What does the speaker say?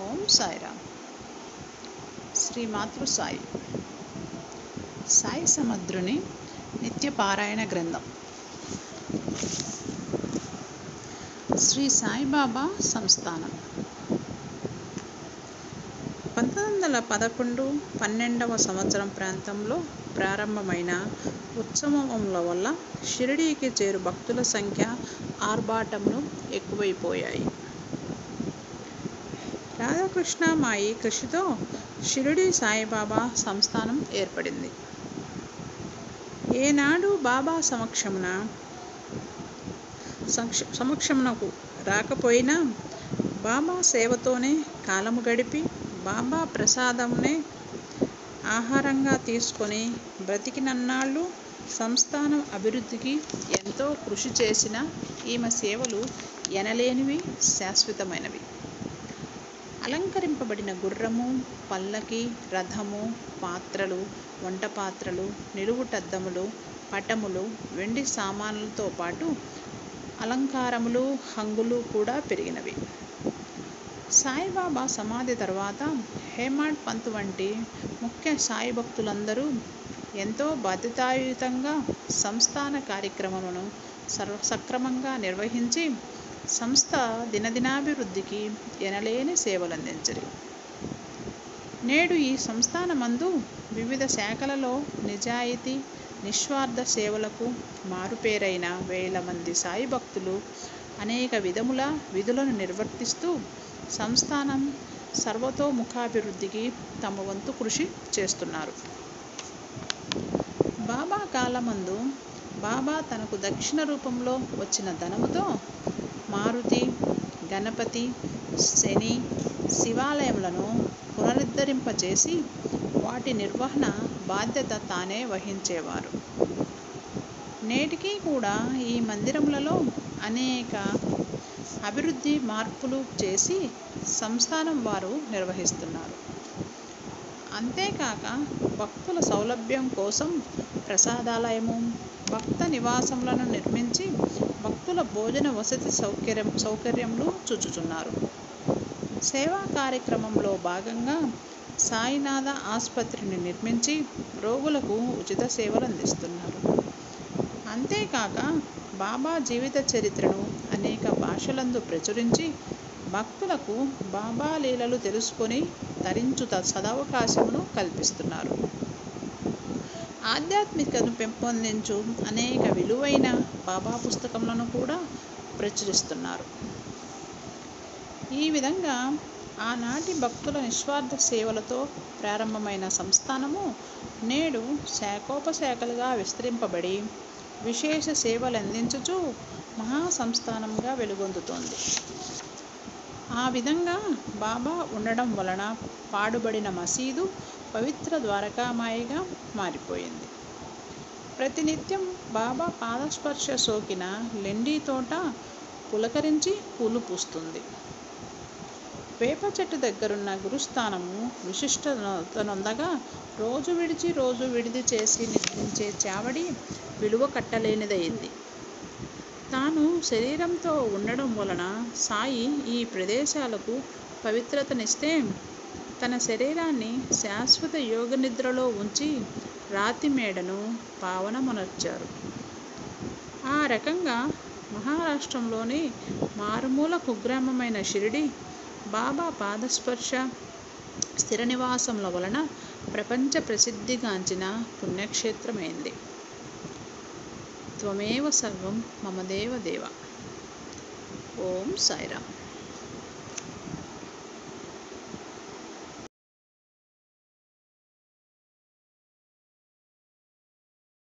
ఓం సాయిరామ్. శ్రీ మాతృ సాయి సాయి సముద్రుని నిత్య పారాయణ గ్రంథం. శ్రీ సాయిబాబా సంస్థానం 1911-12వ సంవత్సరం ప్రాంతంలో ప్రారంభమైన ఉత్సవముల వల్ల షిరిడీకి చేరు భక్తుల సంఖ్య ఆర్భాటములు ఎక్కువైపోయాయి. రాధాకృష్ణ మాయి కృషితో షిరిడీ సాయిబాబా సంస్థానం ఏర్పడింది. ఏనాడు బాబా సమక్షమునకు రాకపోయినా బాబా సేవతోనే కాలము గడిపి బాబా ప్రసాదమునే ఆహారంగా తీసుకొని బ్రతికినన్నాళ్ళు సంస్థానం అభివృద్ధికి ఎంతో కృషి చేసిన ఈమె సేవలు ఎనలేనివి, శాశ్వతమైనవి. అలంకరింపబడిన గుర్రము, పల్లకి, రథము, పాత్రలు, వంట పాత్రలు, నిలువుటద్దములు, పటములు, వెండి సామానులతో పాటు అలంకారములు, హంగులు కూడా పెరిగినవి. సాయిబాబా సమాధి తర్వాత హేమాడ్ పంత్ వంటి ముఖ్య సాయి భక్తులందరూ ఎంతో బాధ్యతాయుతంగా సంస్థాన కార్యక్రమములను సక్రమంగా నిర్వహించి సంస్థ దినదినాభివృద్ధికి ఎనలేని సేవలందించరు. నేడు ఈ సంస్థానమందు వివిధ శాఖలలో నిజాయితీ, నిస్వార్థ సేవలకు మారుపేరైన వేల మంది సాయి భక్తులు అనేక విధముల విధులను నిర్వర్తిస్తూ సంస్థానం సర్వతోముఖాభివృద్ధికి తమ వంతు కృషి చేస్తున్నారు. బాబా కాలమందు బాబా తనకు దక్షిణ రూపంలో వచ్చిన ధనముతో మారుతి, గణపతి, శని, శివాలయములను పునరుద్ధరింపచేసి వాటి నిర్వహణ బాధ్యత తానే వహించేవారు. నేటికి కూడా ఈ మందిరములలో అనేక అభివృద్ధి మార్పులు చేసి సంస్థానం వారు నిర్వహిస్తున్నారు. అంతేకాక భక్తుల సౌలభ్యం కోసం ప్రసాదాలయము, భక్త నివాసములను నిర్మించి భక్తుల భోజన వసతి సౌకర్యములు చూచుచున్నారు. సేవా కార్యక్రమంలో భాగంగా సాయినాథ ఆసుపత్రిని నిర్మించి రోగులకు ఉచిత సేవలు అందిస్తున్నారు. అంతేకాక బాబా జీవిత చరిత్రను అనేక భాషలందు ప్రచురించి భక్తులకు బాబా లీలలు తెలుసుకొని తరించు సదవకాశమును కల్పిస్తున్నారు. ఆధ్యాత్మికతను పెంపొందించు అనేక విలువైన బాబా పుస్తకములను కూడా ప్రచురిస్తున్నారు. ఈ విధంగా ఆనాటి భక్తుల నిస్వార్థ సేవలతో ప్రారంభమైన సంస్థానము నేడు శాఖోపశాఖలుగా విస్తరింపబడి విశేష సేవలందించుచు మహాసంస్థానంగా వెలుగొందుతోంది. ఆ విధంగా బాబా ఉండడం వలన పాడుబడిన మసీదు పవిత్ర ద్వారకామాయిగా మారిపోయింది. ప్రతినిత్యం బాబా పాదస్పర్శ సోకిన లెండి తోట పులకరించి పూలు పూస్తుంది. వేప చెట్టు దగ్గరున్న గురుస్థానము విశిష్టతనొందగా రోజు విడిది చేసి నిద్రించే చావడి విలువ కట్టలేనిదయింది. తాను శరీరంతో ఉండడం వలన సాయి ఈ ప్రదేశాలకు పవిత్రతనిస్తే తన శరీరాన్ని శాశ్వత యోగ నిద్రలో ఉంచి రాతి మేడను పావనమునర్చారు. ఆ రకంగా మహారాష్ట్రంలోని మారుమూల కుగ్రామమైన షిరిడి బాబా పాదస్పర్శ స్థిర నివాసముల వలన ప్రపంచ ప్రసిద్ధిగాంచిన పుణ్యక్షేత్రమైంది. త్వమేవ సర్వం మమ దేవ దేవ. ఓం సాయిరామ్.